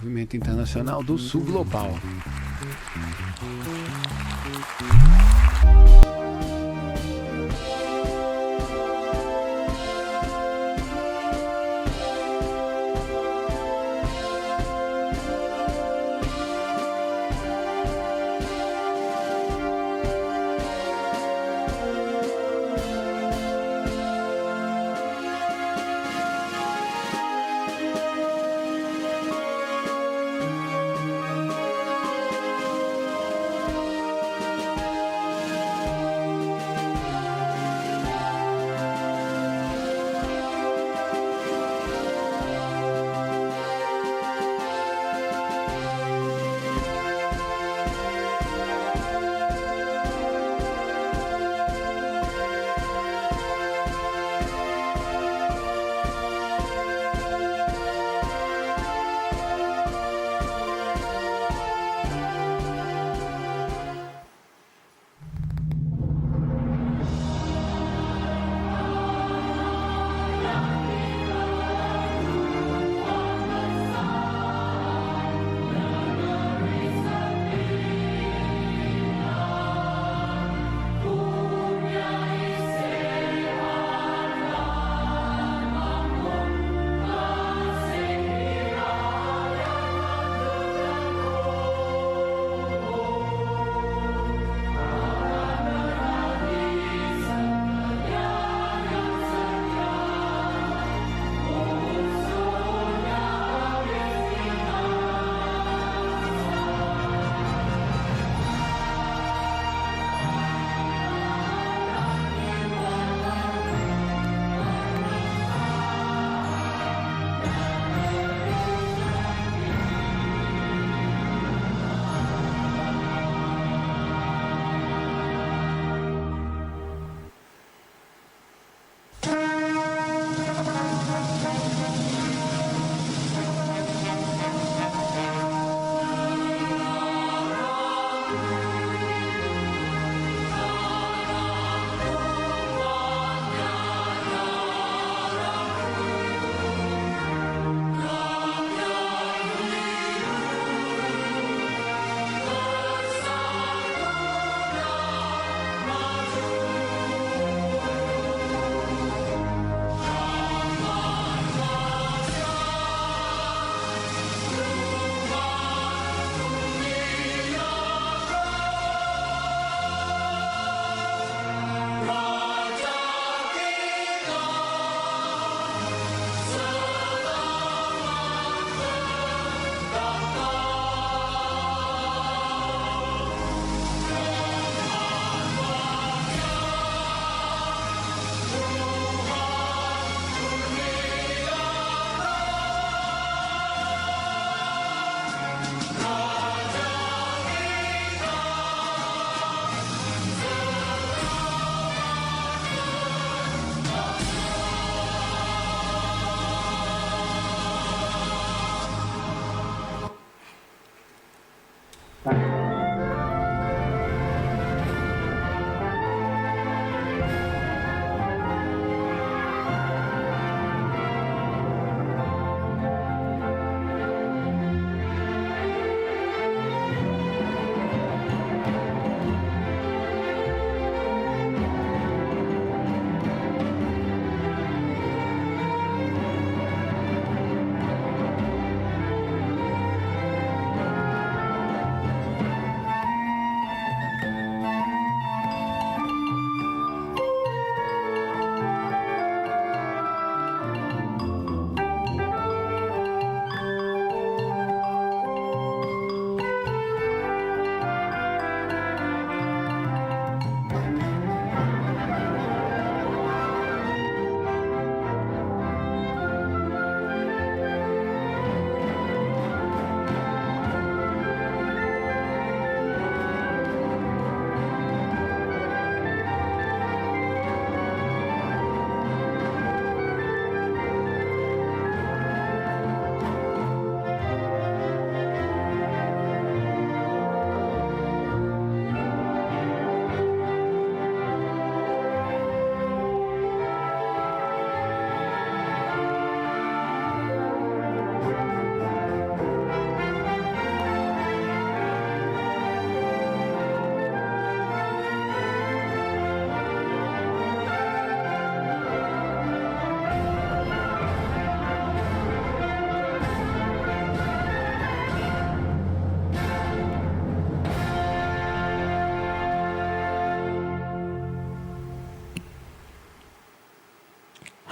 Movimento Internacional do Sul Global.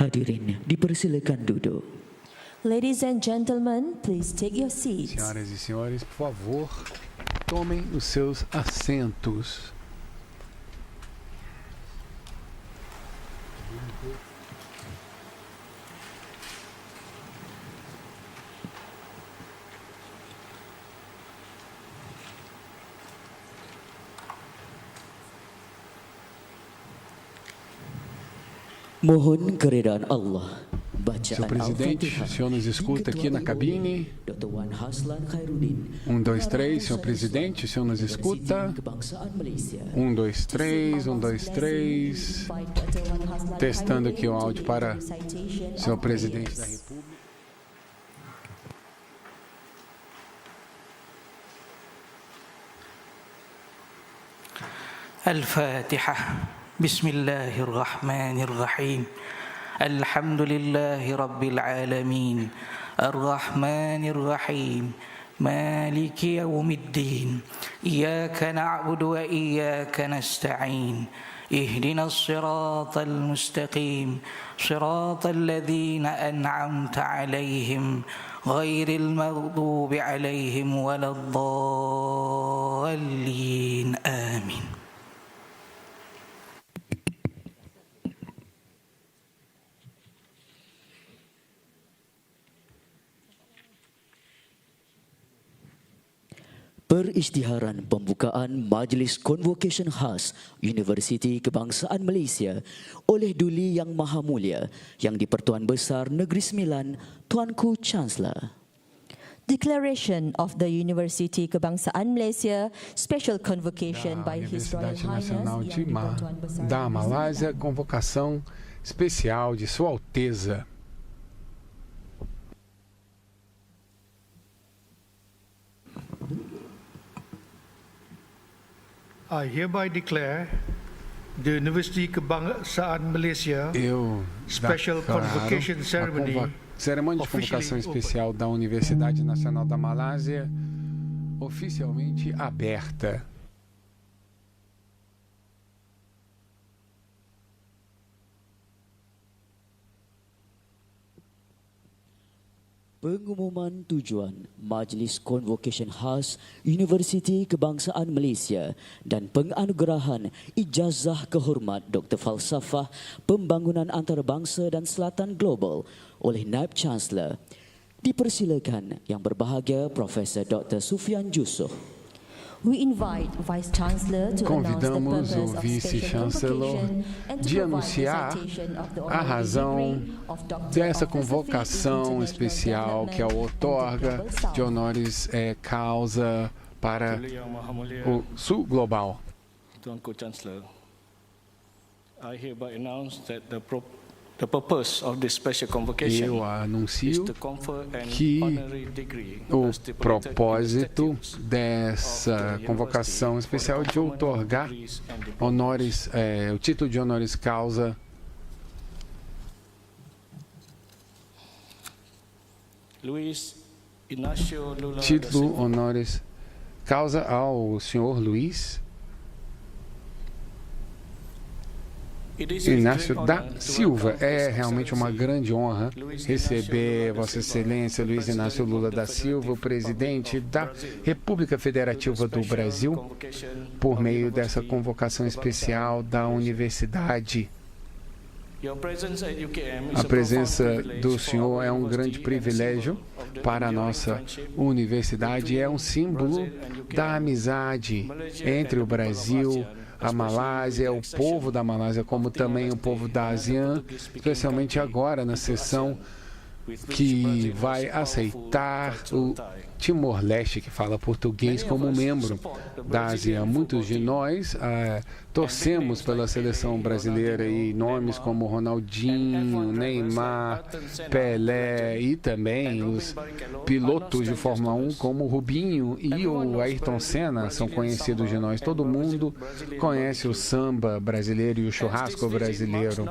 Hadirin dipersilakan duduk. Ladies and gentlemen, please take your seats. Senhoras e senhores, por favor, tomem os seus assentos. Mohon keredaan Allah. Senhor presidente, o senhor nos escuta aqui na cabine. 1, 2, 3, senhor presidente, o senhor nos escuta. 1, 2, 3, 1, 2, 3. Testando aqui o áudio para o senhor presidente da República. الفاتحة بسم الله الرحمن الرحيم الحمد لله رب العالمين الرحمن الرحيم مالك يوم الدين إياك نعبد وإياك نستعين اهدنا الصراط المستقيم صراط الذين أنعمت عليهم غير المغضوب عليهم ولا الضالين آمين. Perisytiharan pembukaan Majlis Convocation Khas Universiti Kebangsaan Malaysia oleh Duli Yang Maha Mulia Yang di-Pertuan Besar Negeri Sembilan Tuanku Chancellor. Declaration of the University Kebangsaan Malaysia Special Convocation by His Royal Highness Nacional da Malásia, convocação especial de Sua Alteza. I hereby declare the University Kebangsaan Malaysia Special Convocation Ceremony cerimônia de convocação especial da Universidade Nacional da Malásia oficialmente aberta. Pengumuman tujuan Majlis Convocation Khas Universiti Kebangsaan Malaysia dan penganugerahan Ijazah Kehormat Dr. Falsafah Pembangunan Antarabangsa dan Selatan Global oleh Naib Chancellor. Dipersilakan Yang Berbahagia Profesor Dr. Sufian Jusuf. We invite Vice Chancellor to Convidamos o Vice-Chancelor de anunciar a razão dessa convocação especial que outorga de honoris causa para o Sul Global. Tuanku Chancellor, I hereby announce that the purpose of this special convocation Eu anuncio is to confer an que honorary degree o as stipulated propósito in the statutes dessa convocação especial de outorgar honoris, o título de honoris causa Luiz Inácio Lula da título Silva, honoris causa ao senhor Luiz Inácio da Silva. É realmente uma grande honra receber Vossa Excelência Luiz Inácio Lula da Silva, o presidente da República Federativa do Brasil, por meio dessa convocação especial da Universidade. A presença do senhor é um grande privilégio para a nossa universidade, é um símbolo da amizade entre o Brasil, a Malásia, o povo da Malásia, como também o povo da ASEAN, especialmente agora na sessão que vai aceitar o Timor-Leste, que fala português, como membro da ASEAN. Muitos de nós torcemos pela seleção brasileira e nomes como Ronaldinho, Neymar, Pelé e também os pilotos de Fórmula 1 como Rubinho e o Ayrton Senna são conhecidos de nós. Todo mundo conhece o samba brasileiro e o churrasco brasileiro.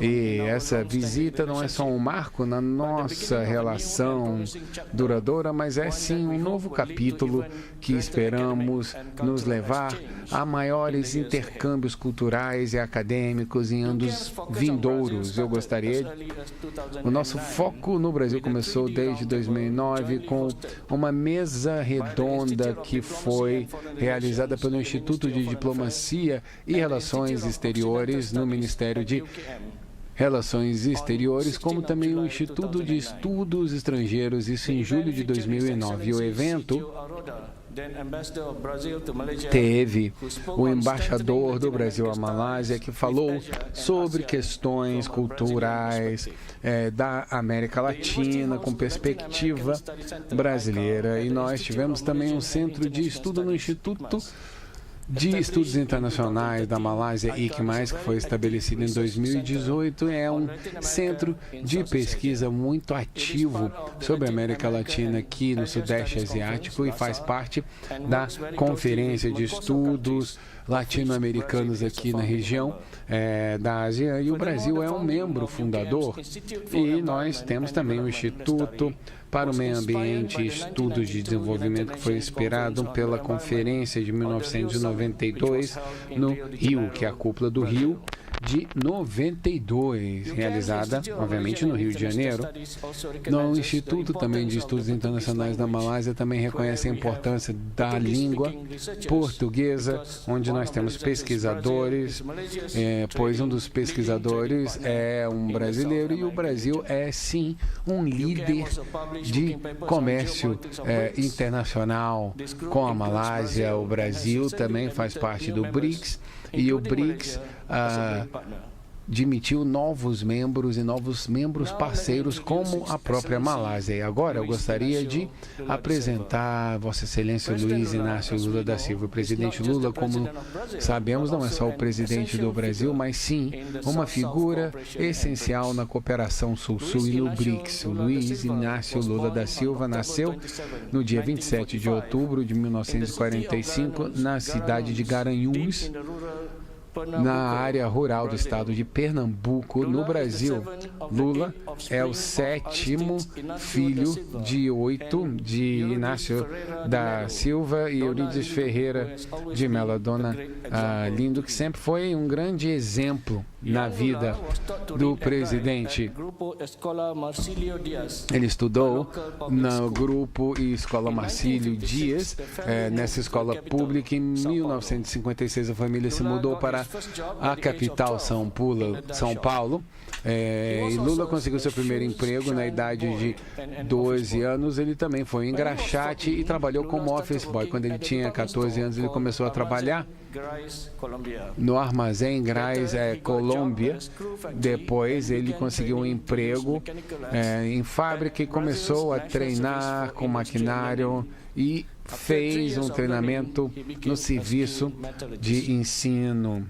E essa visita não é só um marco na nossa relação duradoura, mas é é sim um novo capítulo que esperamos nos levar a maiores intercâmbios culturais e acadêmicos em anos vindouros. Eu gostaria. O nosso foco no Brasil começou desde 2009 com uma mesa redonda que foi realizada pelo Instituto de Diplomacia e Relações Exteriores no Ministério de Relações Exteriores, como também o Instituto de Estudos Estrangeiros, isso em julho de 2009. O evento teve o embaixador do Brasil à Malásia, que falou sobre questões culturais da América Latina, com perspectiva brasileira. E nós tivemos também um centro de estudo no Instituto de Estudos Internacionais da Malásia, ICMAS, que foi estabelecido em 2018, é um centro de pesquisa muito ativo sobre a América Latina aqui no Sudeste Asiático e faz parte da Conferência de Estudos Latino-Americanos aqui na região da Ásia, e o Brasil é um membro fundador. E nós temos também o Instituto para o Meio Ambiente e Estudos de Desenvolvimento, que foi inspirado pela Conferência de 1992 no Rio, que é a cúpula do Rio de 92, realizada, obviamente, no Rio de Janeiro. No Instituto também de Estudos Internacionais da Malásia também reconhece a importância da língua portuguesa, onde nós temos pesquisadores, pois um dos pesquisadores é um brasileiro e o Brasil é, sim, um líder de comércio internacional com a Malásia. O Brasil também faz parte do BRICS e o BRICS admitiu novos membros e novos membros parceiros como a própria Malásia. E agora eu gostaria de apresentar Vossa Excelência Luiz Inácio Lula da Silva. O presidente Lula, como sabemos, não é só o presidente do Brasil, mas sim uma figura essencial na cooperação Sul-Sul e no BRICS. O Luiz Inácio Lula da Silva nasceu no dia 27 de outubro de 1945 na cidade de Garanhuns, na área rural do estado de Pernambuco, no Brasil. Lula é o 7º filho de 8 de Inácio da Silva e Eurídice Ferreira de Mello. Dona Lindo, que sempre foi um grande exemplo na vida do presidente. Ele estudou no grupo e escola Marcílio Dias, nessa escola pública. Em 1956, a família se mudou para a capital, São Paulo. E Lula conseguiu seu primeiro emprego na idade de 12 anos. Ele também foi um engraxate e trabalhou como office boy. Quando ele tinha 14 anos, ele começou a trabalhar no armazém Grais, Colômbia. Depois ele conseguiu um emprego em fábrica e começou a treinar com maquinário e fez um treinamento no serviço de ensino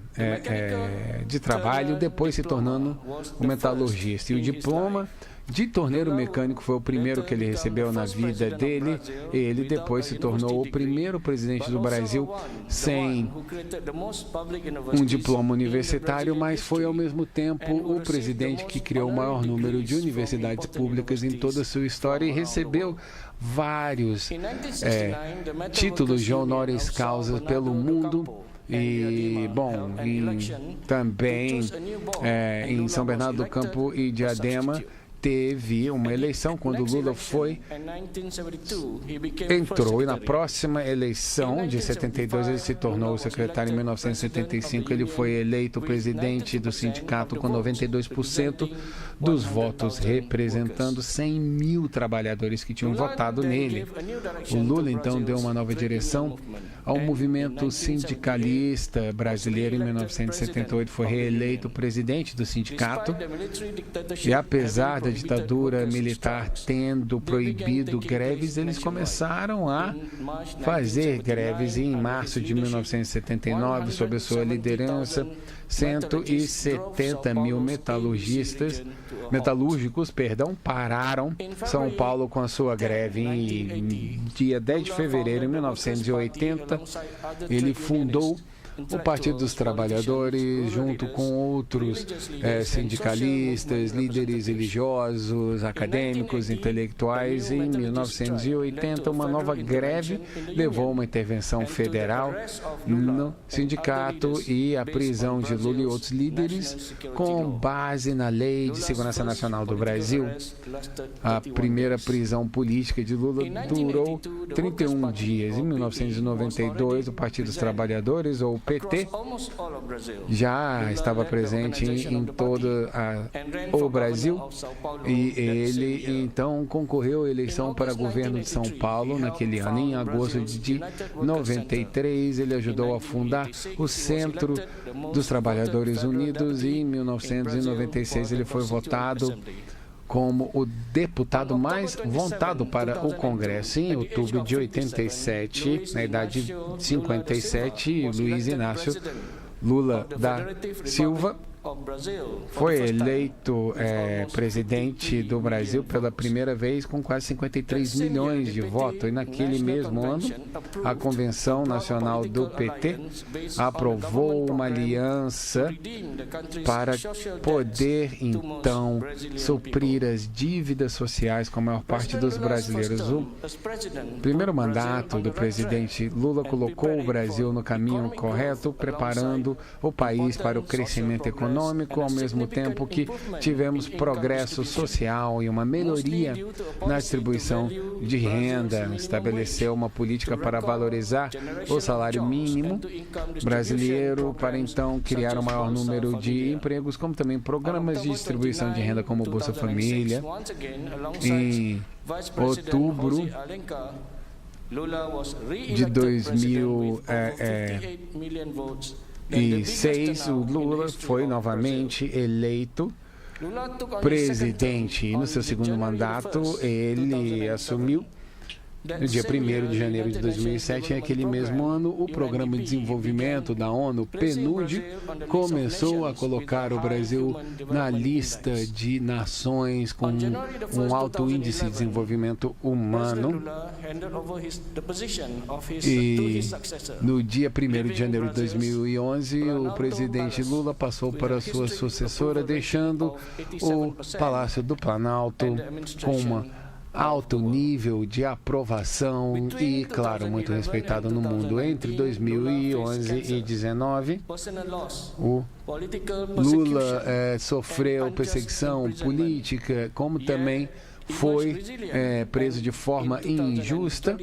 de trabalho, depois se tornando um metalurgista. E o diploma de torneiro mecânico foi o primeiro que ele recebeu na vida dele. Ele depois se tornou o primeiro presidente do Brasil sem um diploma universitário, mas foi ao mesmo tempo o presidente que criou o maior número de universidades públicas em toda a sua história e recebeu vários títulos de honoris causa pelo mundo. E, bom, também em São Bernardo do Campo e Diadema teve uma eleição quando Lula entrou, e na próxima eleição de 72 ele se tornou secretário. Em 1975 ele foi eleito presidente do sindicato com 92% dos votos, representando 100 mil trabalhadores que tinham votado nele. O Lula então deu uma nova direção ao movimento sindicalista brasileiro. Em 1978 foi reeleito presidente do sindicato e, apesar da ditadura militar tendo proibido greves, eles começaram a fazer greves. E em março de 1979, sob a sua liderança, 170 mil metalúrgicos pararam São Paulo com a sua greve. Em dia 10 de fevereiro de 1980, ele fundou o Partido dos Trabalhadores, junto com outros sindicalistas, líderes religiosos, acadêmicos, intelectuais. Em 1980, uma nova greve levou a uma intervenção federal no sindicato e a prisão de Lula e outros líderes com base na Lei de Segurança Nacional do Brasil. A primeira prisão política de Lula durou 31 dias. Em 1992, o Partido dos Trabalhadores, ou PT, já estava presente em todo o Brasil e ele então concorreu à eleição para governo de São Paulo naquele ano. Em agosto de 93, ele ajudou a fundar o Centro dos Trabalhadores Unidos e em 1996 ele foi votado como o deputado mais votado para o Congresso. Em outubro de 87, na idade de 57, Luiz Inácio Lula da Silva foi eleito presidente do Brasil pela primeira vez com quase 53 milhões de votos. E naquele mesmo ano, a Convenção Nacional do PT aprovou uma aliança para poder, então, suprir as dívidas sociais com a maior parte dos brasileiros. O primeiro mandato do presidente Lula colocou o Brasil no caminho correto, preparando o país para o crescimento econômico, ao mesmo tempo que tivemos progresso social e uma melhoria na distribuição de renda. Estabeleceu uma política para valorizar o salário mínimo brasileiro, para então criar um maior número de empregos, como também programas de distribuição de renda como Bolsa Família. Em outubro de 2006, o Lula foi novamente eleito presidente e no seu segundo mandato ele assumiu no dia 1º de janeiro de 2007. Naquele mesmo ano, o Programa de Desenvolvimento da ONU, PNUD, começou a colocar o Brasil na lista de nações com um alto índice de desenvolvimento humano. E no dia 1º de janeiro de 2011, o presidente Lula passou para sua sucessora, deixando o Palácio do Planalto com uma alto nível de aprovação e, claro, muito respeitado no mundo. Entre 2011 e 2019, o Lula sofreu perseguição política, como também foi preso de forma injusta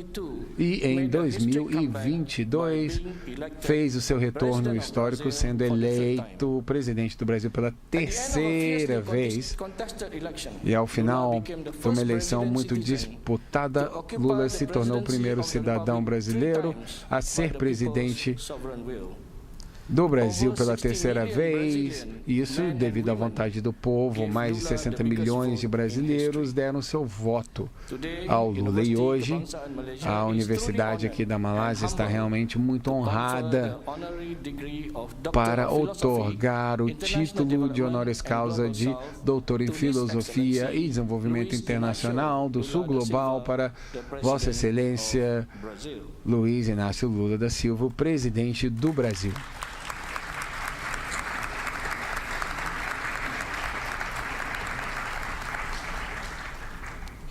e em 2022 fez o seu retorno histórico, sendo eleito presidente do Brasil pela terceira vez. E ao final foi uma eleição muito disputada. Lula se tornou o primeiro cidadão brasileiro a ser presidente do Brasil pela terceira vez, isso devido à vontade do povo. Mais de 60 milhões de brasileiros deram seu voto ao Lula. E hoje, a universidade aqui da Malásia está realmente muito honrada para outorgar o título de honoris causa de doutor em Filosofia e Desenvolvimento Internacional do Sul Global para Vossa Excelência Luiz Inácio Lula da Silva, o presidente do Brasil.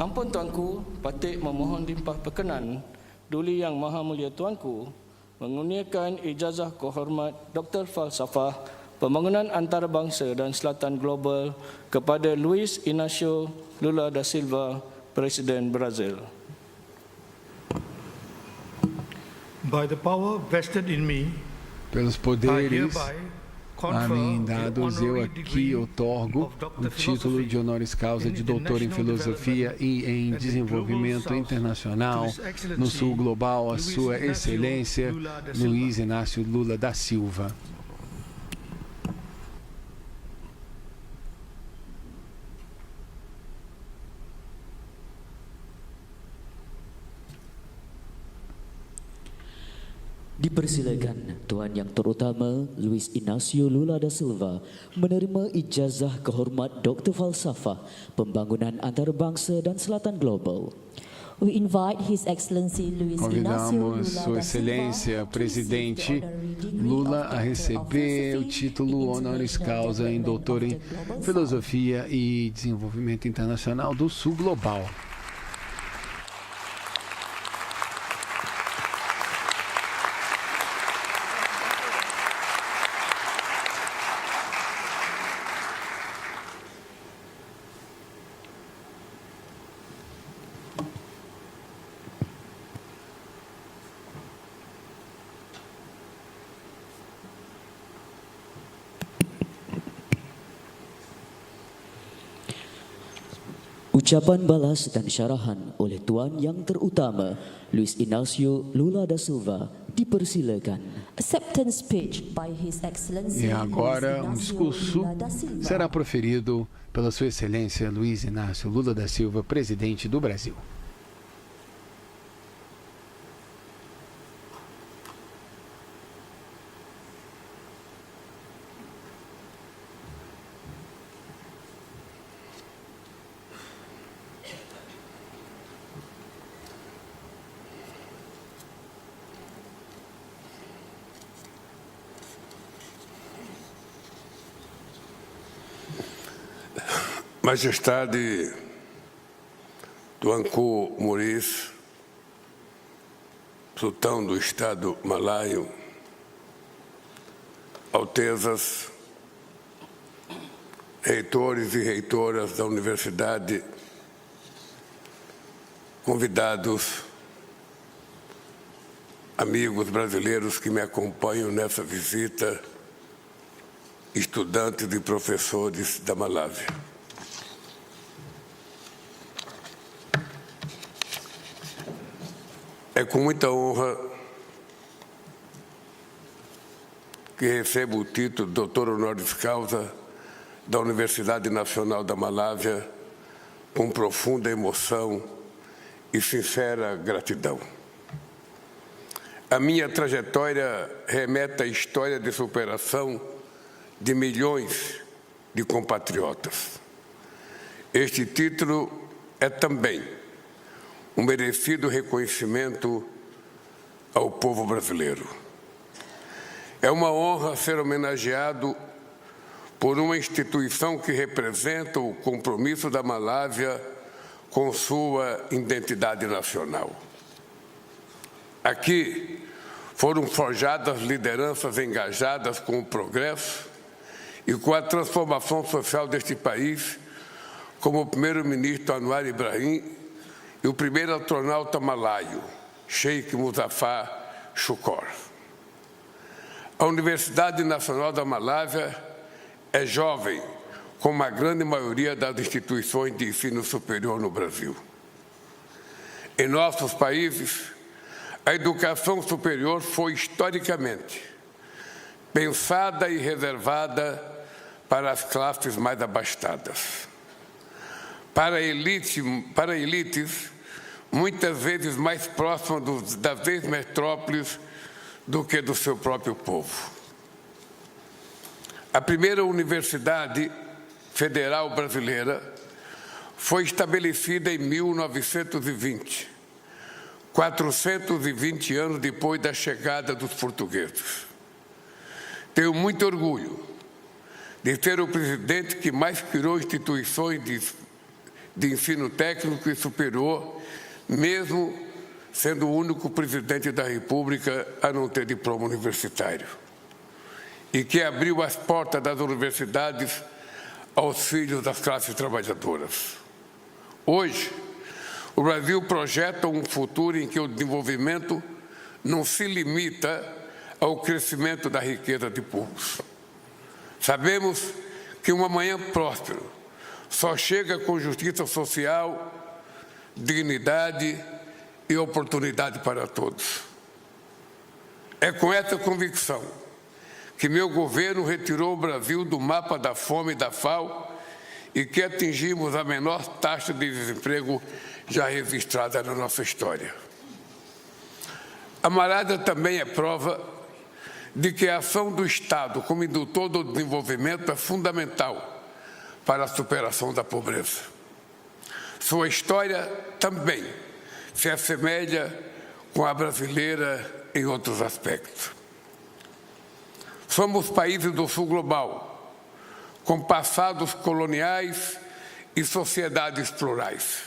Ampun Tuanku, Patik memohon limpah perkenan Duli Yang Maha Mulia Tuanku mengurniakan ijazah kehormat Dr. Falsafah Pembangunan Antarabangsa dan Selatan Global kepada Luiz Inácio Lula da Silva, Presiden Brazil. By the power vested in me, pelos poderes a mim dados, eu aqui outorgo o título de honoris causa de doutor em Filosofia e em Desenvolvimento Internacional no Sul Global a Sua Excelência Luiz Inácio Lula da Silva. Dipersilakan Tuan Yang Terutama Luiz Inácio Lula da Silva menerima ijazah kehormat Dr. Falsafah Pembangunan Antarabangsa dan Selatan Global. We invite His Excellency Luiz Inácio Convidamos Lula Sua da Excelência, Silva, Presidente to receive the honorary degree Lula, of a receber o título honoris causa em doutor em Filosofia e Desenvolvimento Internacional do Sul Global. Ucapan balas dan syarahan oleh Tuan Yang Terutama Luiz Inácio Lula da Silva dipersilakan. Acceptance speech by His Excellency E agora, um Luiz discurso Inácio Lula da Silva. será proferido pela Sua Excelência Luiz Inácio Lula da Silva, Presidente do Brasil. Majestade Tuanku Muiz, Sultão do Estado Malaio, Altezas, reitores e reitoras da Universidade, convidados, amigos brasileiros que me acompanham nessa visita, estudantes e professores da Malávia. É com muita honra que recebo o título de doutor honoris causa da Universidade Nacional da Malávia com profunda emoção e sincera gratidão. A minha trajetória remete à história de superação de milhões de compatriotas. Este título é também um merecido reconhecimento ao povo brasileiro. É uma honra ser homenageado por uma instituição que representa o compromisso da Malávia com sua identidade nacional. Aqui foram forjadas lideranças engajadas com o progresso e com a transformação social deste país, como o primeiro-ministro Anwar Ibrahim e o primeiro astronauta malaio, Sheikh Muzaffar Shukor. A Universidade Nacional da Malávia é jovem, como a grande maioria das instituições de ensino superior no Brasil. Em nossos países, a educação superior foi historicamente pensada e reservada para as classes mais abastadas. Para elites, muitas vezes mais próximas das ex-metrópoles do que do seu próprio povo. A primeira universidade federal brasileira foi estabelecida em 1920, 420 anos depois da chegada dos portugueses. Tenho muito orgulho de ser o presidente que mais criou instituições de ensino técnico e superior, mesmo sendo o único presidente da República a não ter diploma universitário, e que abriu as portas das universidades aos filhos das classes trabalhadoras. Hoje, o Brasil projeta um futuro em que o desenvolvimento não se limita ao crescimento da riqueza de poucos. Sabemos que um amanhã próspero só chega com justiça social, dignidade e oportunidade para todos. É com essa convicção que meu governo retirou o Brasil do mapa da fome e da FAO e que atingimos a menor taxa de desemprego já registrada na nossa história. A Malávia também é prova de que a ação do Estado como indutor do desenvolvimento é fundamental para a superação da pobreza. Sua história também se assemelha com a brasileira em outros aspectos. Somos países do sul global, com passados coloniais e sociedades plurais.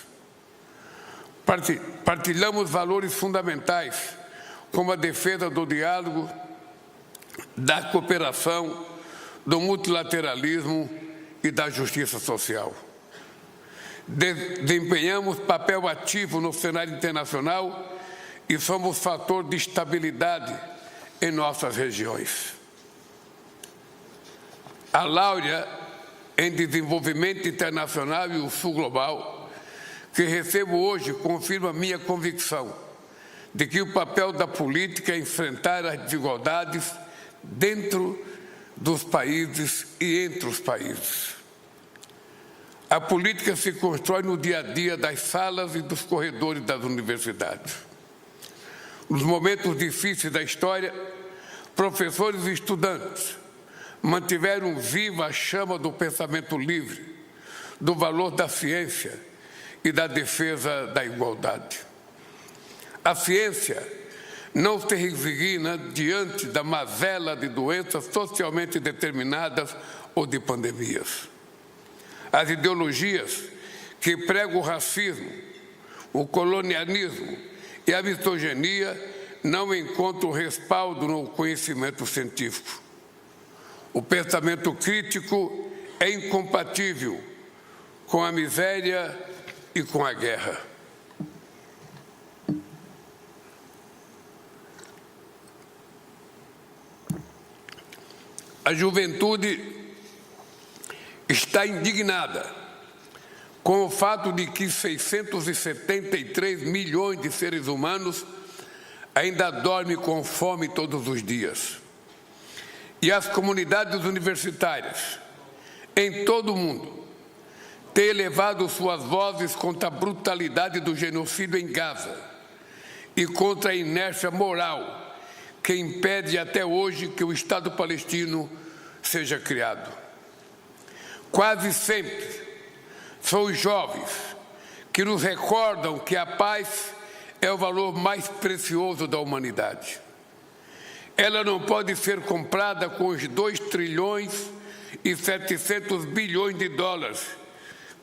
Partilhamos valores fundamentais, como a defesa do diálogo, da cooperação, do multilateralismo e da justiça social. Desempenhamos papel ativo no cenário internacional e somos fator de estabilidade em nossas regiões. A Laurea em Desenvolvimento Internacional e o Sul Global, que recebo hoje, confirma minha convicção de que o papel da política é enfrentar as desigualdades dentro dos países e entre os países. A política se constrói no dia a dia das salas e dos corredores das universidades. Nos momentos difíceis da história, professores e estudantes mantiveram viva a chama do pensamento livre, do valor da ciência e da defesa da igualdade. A ciência não se resigna diante da mazela de doenças socialmente determinadas ou de pandemias. As ideologias que pregam o racismo, o colonialismo e a misoginia não encontram respaldo no conhecimento científico. O pensamento crítico é incompatível com a miséria e com a guerra. A juventude está indignada com o fato de que 673 milhões de seres humanos ainda dormem com fome todos os dias. E as comunidades universitárias, em todo o mundo, têm elevado suas vozes contra a brutalidade do genocídio em Gaza e contra a inércia moral que impede até hoje que o Estado palestino seja criado. Quase sempre são os jovens que nos recordam que a paz é o valor mais precioso da humanidade. Ela não pode ser comprada com os 2 trilhões e 700 bilhões de dólares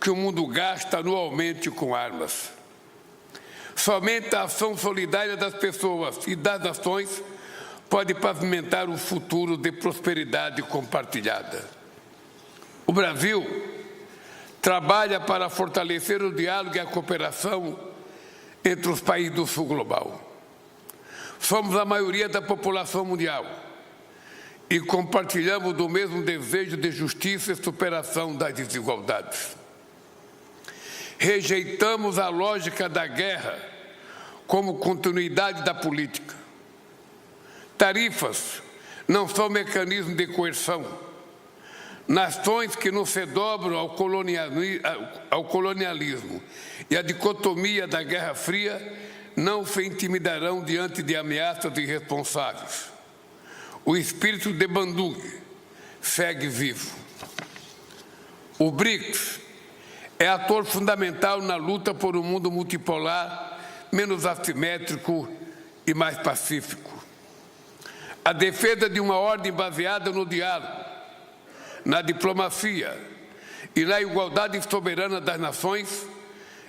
que o mundo gasta anualmente com armas. Somente a ação solidária das pessoas e das nações pode pavimentar um futuro de prosperidade compartilhada. O Brasil trabalha para fortalecer o diálogo e a cooperação entre os países do sul global. Somos a maioria da população mundial e compartilhamos do mesmo desejo de justiça e superação das desigualdades. Rejeitamos a lógica da guerra como continuidade da política. Tarifas não são mecanismo de coerção. Nações que não se dobram ao colonialismo e à dicotomia da Guerra Fria não se intimidarão diante de ameaças irresponsáveis. O espírito de Bandung segue vivo. O BRICS é ator fundamental na luta por um mundo multipolar, menos assimétrico e mais pacífico. A defesa de uma ordem baseada no diálogo, na diplomacia e na igualdade soberana das nações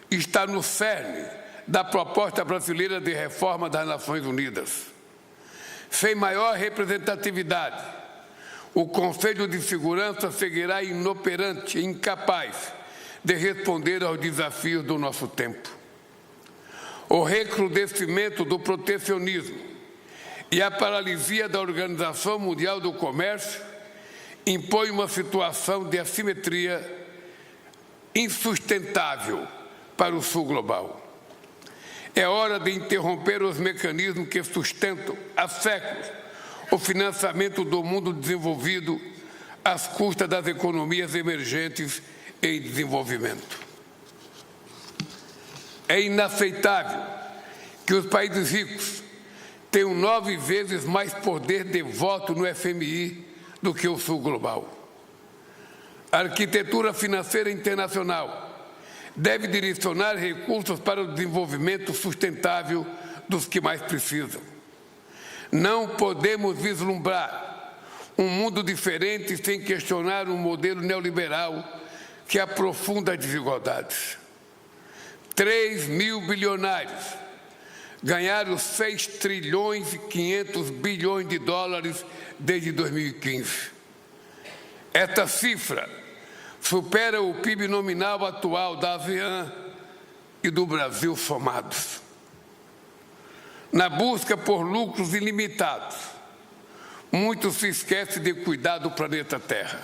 está no cerne da proposta brasileira de reforma das Nações Unidas. Sem maior representatividade, o Conselho de Segurança seguirá inoperante e incapaz de responder aos desafios do nosso tempo. O recrudescimento do protecionismo e a paralisia da Organização Mundial do Comércio impõe uma situação de assimetria insustentável para o sul global. É hora de interromper os mecanismos que sustentam há séculos o financiamento do mundo desenvolvido às custas das economias emergentes em desenvolvimento. É inaceitável que os países ricos tenham 9 vezes mais poder de voto no FMI do que o sul global. A arquitetura financeira internacional deve direcionar recursos para o desenvolvimento sustentável dos que mais precisam. Não podemos vislumbrar um mundo diferente sem questionar um modelo neoliberal que aprofunda as desigualdades. 3 mil bilionários ganharam 6 trilhões e 500 bilhões de dólares desde 2015. Esta cifra supera o PIB nominal atual da ASEAN e do Brasil somados. Na busca por lucros ilimitados, muitos se esquecem de cuidar do planeta Terra.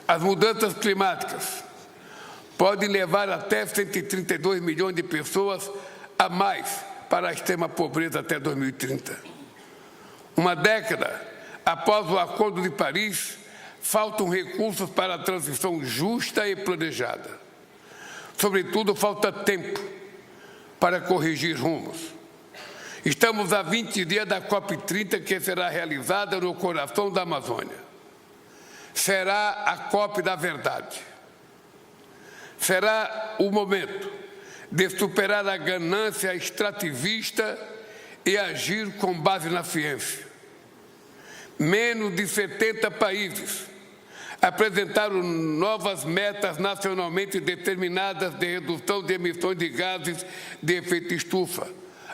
As mudanças climáticas podem levar até 132 milhões de pessoas a mais para a extrema pobreza até 2030. Uma década após o Acordo de Paris, faltam recursos para a transição justa e planejada. Sobretudo, falta tempo para corrigir rumos. Estamos a 20 dias da COP30, que será realizada no coração da Amazônia. Será a COP da verdade. Será o momento de superar a ganância extrativista e agir com base na ciência. Menos de 70 países apresentaram novas metas nacionalmente determinadas de redução de emissões de gases de efeito estufa,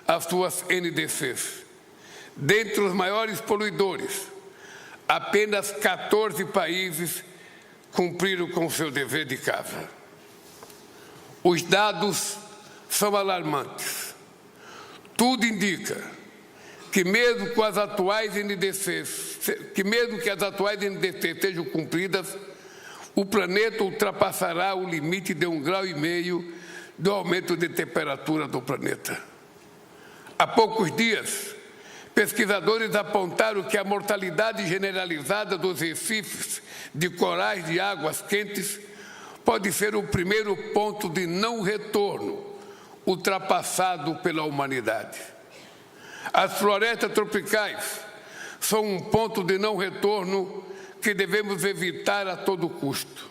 as suas NDCs. Dentre os maiores poluidores, apenas 14 países cumpriram com seu dever de casa. Os dados são alarmantes. Tudo indica que mesmo que as atuais NDCs sejam cumpridas, o planeta ultrapassará o limite de 1,5 graus do aumento de temperatura do planeta. Há poucos dias, pesquisadores apontaram que a mortalidade generalizada dos recifes de corais de águas quentes pode ser o primeiro ponto de não retorno ultrapassado pela humanidade. As florestas tropicais são um ponto de não retorno que devemos evitar a todo custo.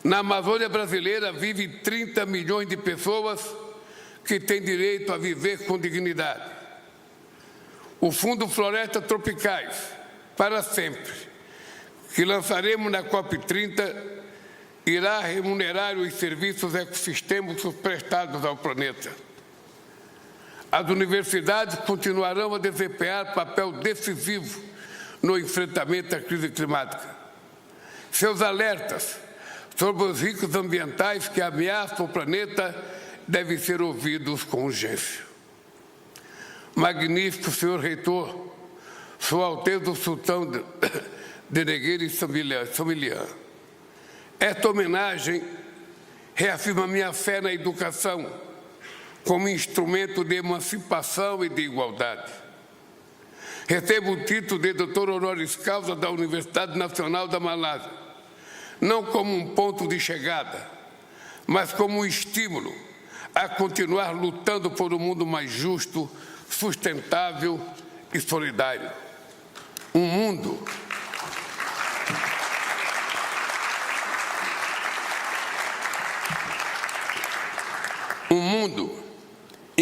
Na Amazônia brasileira vivem 30 milhões de pessoas que têm direito a viver com dignidade. O Fundo Florestas Tropicais, para sempre, que lançaremos na COP30, irá remunerar os serviços ecossistêmicos prestados ao planeta. As universidades continuarão a desempenhar papel decisivo no enfrentamento à crise climática. Seus alertas sobre os riscos ambientais que ameaçam o planeta devem ser ouvidos com urgência. Magnífico senhor reitor, Sua Alteza o Sultão de Negueira e Samilian. Esta homenagem reafirma minha fé na educação como instrumento de emancipação e de igualdade. Recebo o título de doutor honoris causa da Universidade Nacional da Malásia, não como um ponto de chegada, mas como um estímulo a continuar lutando por um mundo mais justo, sustentável e solidário. Um mundo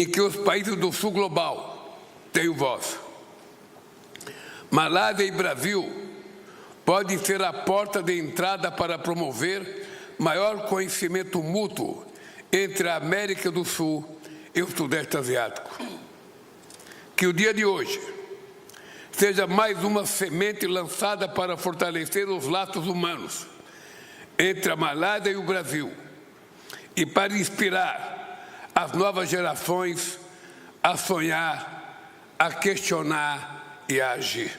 em que os países do sul global têm voz. Malásia e Brasil podem ser a porta de entrada para promover maior conhecimento mútuo entre a América do Sul e o Sudeste Asiático. Que o dia de hoje seja mais uma semente lançada para fortalecer os laços humanos entre a Malásia e o Brasil e para inspirar as novas gerações a sonhar, a questionar e a agir.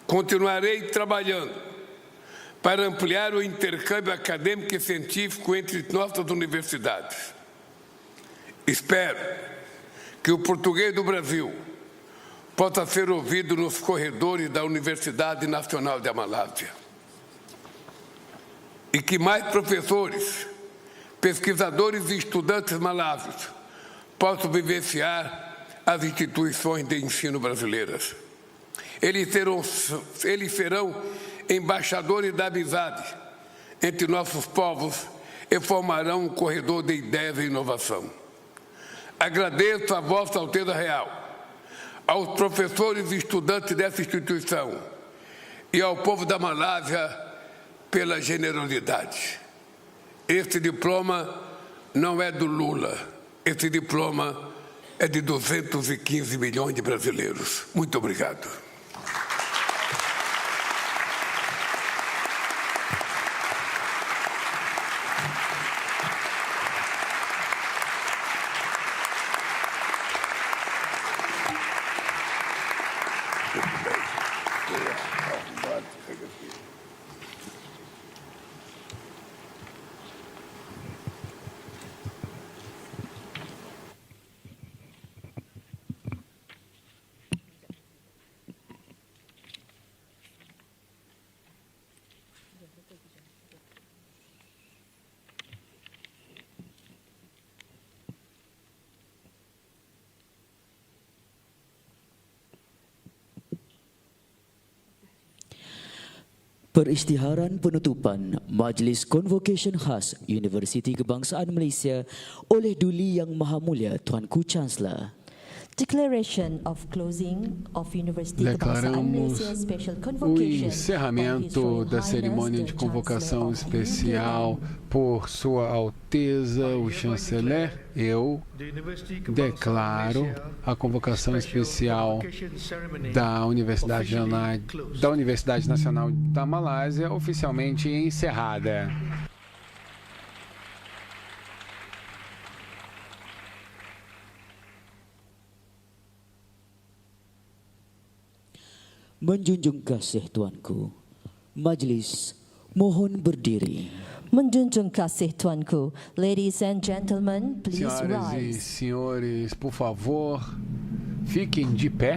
Continuarei trabalhando para ampliar o intercâmbio acadêmico e científico entre nossas universidades. Espero que o português do Brasil possa ser ouvido nos corredores da Universidade Nacional da Malásia. E que mais professores, pesquisadores e estudantes malásios possam vivenciar as instituições de ensino brasileiras. Eles serão embaixadores da amizade entre nossos povos e formarão um corredor de ideias e inovação. Agradeço a Vossa Alteza Real, aos professores e estudantes dessa instituição e ao povo da Malásia pela generosidade. Esse diploma não é do Lula, esse diploma é de 215 milhões de brasileiros. Muito obrigado. Perisytiharan penutupan Majlis Convocation Khas Universiti Kebangsaan Malaysia oleh Duli Yang Maha Mulia Tuanku Chancellor. Declaration of closing of University Kebangsaan Malaysia Special O Convocation. encerramento da cerimônia de convocação especial por Sua Alteza, o Chanceler. Eu declaro a convocação especial da Universidade Nacional da Malásia oficialmente encerrada. Menjunjung kasih Tuanku, Majlis mohon berdiri. Menjunjung kasih Tuanku, ladies and gentlemen, please Senhoras e rise. senhores, por favor, fiquem de pé.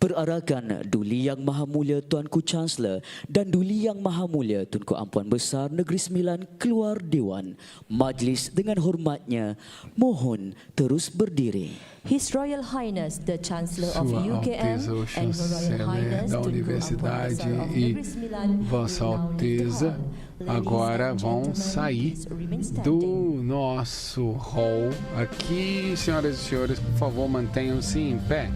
Perarakan Duli Yang Maha Mulia Tuanku Chancellor dan Duli Yang Maha Mulia Tunku Ampuan Besar Negeri Sembilan keluar Dewan, Majlis dengan hormatnya mohon terus berdiri. His Royal Highness the Chancellor of Sua UKM Alteza, o and Her Royal Chanceler Highness da Tunku Ampuan Universidade Besar of e Negeri Sembilan Vossa will now leave the Alteza hall. Ladies agora and vão gentlemen, sair please remain standing. do nosso hall aqui. Senhoras e senhores, por favor, mantenham-se em pé.